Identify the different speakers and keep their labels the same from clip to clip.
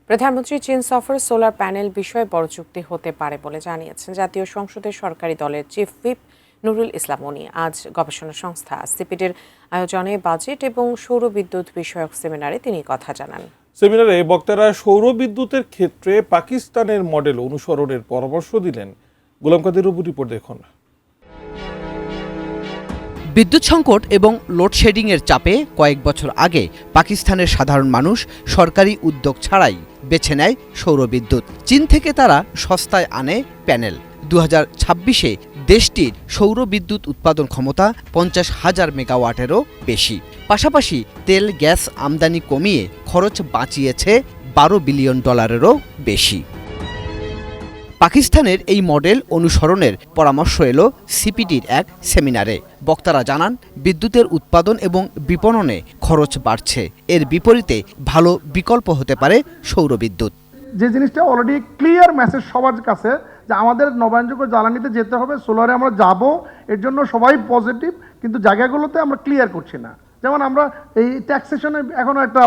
Speaker 1: প্রধানমন্ত্রী চীন সফর সোলার প্যানেল বিষয়ে বড় চুক্তি হতে পারে বলে জানিয়েছেন জাতীয় সংসদের সরকারি দলের চিফ হুইপ নুরুল ইসলাম মনি। আজ গবেষণা সংস্থা সিপিডির আয়োজনে বাজেট এবং সৌর বিদ্যুৎ বিষয়ক সেমিনারে তিনি কথা জানান।
Speaker 2: সেমিনারে বক্তারা সৌর বিদ্যুতের ক্ষেত্রে পাকিস্তানের মডেল অনুসরণের পরামর্শ দিলেন। গোলাম কাদের রবু রিপোর্ট দেখুন।
Speaker 3: বিদ্যুৎ সংকট এবং লোডশেডিংয়ের চাপে কয়েক বছর আগে পাকিস্তানের সাধারণ মানুষ সরকারি উদ্যোগ ছাড়াই বেছে নেয় সৌরবিদ্যুৎ। চীন থেকে তারা সস্তায় আনে প্যানেল। 2026-এ দেশটির সৌর বিদ্যুৎ উৎপাদন ক্ষমতা 50,000 মেগাওয়াটেরও বেশি। পাশাপাশি তেল গ্যাস আমদানি কমিয়ে খরচ বাঁচিয়েছে $12 বিলিয়ন বেশি। পাকিস্তানের এই মডেল অনুসরণের পরামর্শ এলো সিপিডির এক সেমিনারে। বক্তারা জানান, বিদ্যুতের উৎপাদন এবং বিপণনে খরচ বাড়ছে। এর বিপরীতে ভালো বিকল্প হতে পারে সৌরবিদ্যুৎ।
Speaker 4: যে জিনিসটা অলরেডি ক্লিয়ার মেসেজ সবার কাছে যে আমাদের নবায়নযোগ্য জ্বালানিতে যেতে হবে, সোলারে আমরা যাব, এর জন্য সবাই পজিটিভ, কিন্তু জায়গাগুলোতে আমরা ক্লিয়ার করছি না। যেমন আমরা এই ট্যাক্সেশনে এখনও একটা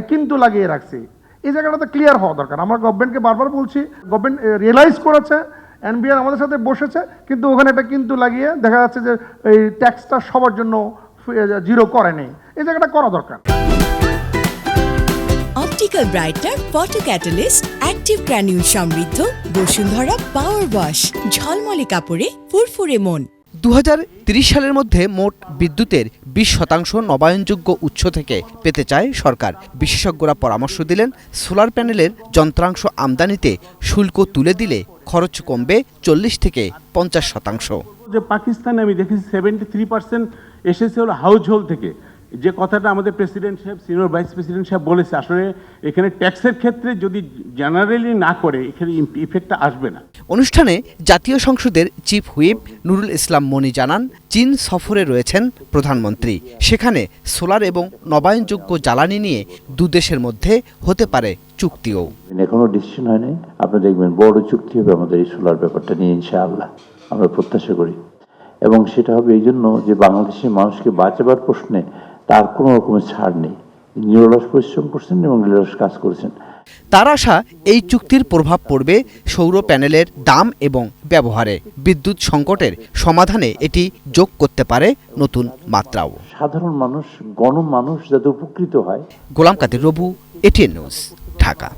Speaker 4: কিন্তু লাগিয়ে রাখছি। এই জায়গাটাতে ক্লিয়ার হওয়া দরকার। আমরা গভর্নমেন্টকে বারবার বলছি, গভর্নমেন্ট রিয়েলাইজ করেছে, এনবিআর আমাদের সাথে বসেছে, কিন্তু ওখানে একটা কিন্তু লাগিয়ে দেখা যাচ্ছে যে এই ট্যাক্সটা সবার জন্য জিরো করেনি। এই জায়গাটা করা দরকার।
Speaker 5: Optical brightener photo catalyst active granule সমৃদ্ধ বসুন্ধরা পাওয়ার ওয়াশ, ঝলমলে কাপড়ে ফুরফুরে মন।
Speaker 3: 2030 সালের মধ্যে মোট বিদ্যুতের 20% নবায়নযোগ্য উৎস থেকে পেতে চায় সরকার। বিশেষজ্ঞরা পরামর্শ দিলেন, সোলার প্যানেলের যন্ত্রাংশ আমদানিতে শুল্ক তুলে দিলে খরচ কমবে 40 থেকে 50%।
Speaker 6: যে পাকিস্তানে আমি দেখেছি 73% এসেছে হলো হাউস হোল্ড থেকে। যে কথাটা আমাদের প্রেসিডেন্ট সাহেব, সিনিয়র ভাইস প্রেসিডেন্ট সাহেব বলেছে, আসলে এখানে ট্যাক্সের ক্ষেত্রে যদি জেনারেলি না করে এখানে ইফেক্টটা আসবে না।
Speaker 3: অনুষ্ঠানে জাতীয় সংসদের চিফ হুইপ নুরুল ইসলাম মনি জানান, চীন সফরে রয়েছেন প্রধানমন্ত্রী। সেখানে সোলার এবং নবায়নযোগ্য জ্বালানি নিয়ে দুদেশের মধ্যে হতে পারে চুক্তিও।
Speaker 7: এখনো ডিসিশন হয়নি, আপনি দেখবেন বড় চুক্তি হবে আমাদের এই সোলার ব্যাপারটা নিয়ে, ইনশাআল্লাহ আমরা প্রত্যাশা করি। এবং সেটা হবে এই জন্য যে বাংলাদেশের মানুষকে বাঁচাবার প্রশ্নে তার কোনো রকমের ছাড় নেই। নিরলস পরিশ্রম করছেন এবং নিরলস কাজ করেছেন।
Speaker 3: তার আশা, এই চুক্তির প্রভাব পড়বে সৌর প্যানেলের দাম এবং ব্যবহারে। বিদ্যুৎ সংকটের সমাধানে এটি যোগ করতে পারে নতুন মাত্রাও।
Speaker 7: সাধারণ মানুষ, গণমানুষ যাতে উপকৃত হয়।
Speaker 3: গোলাম কাদের রবু, এটিএন নিউজ, ঢাকা।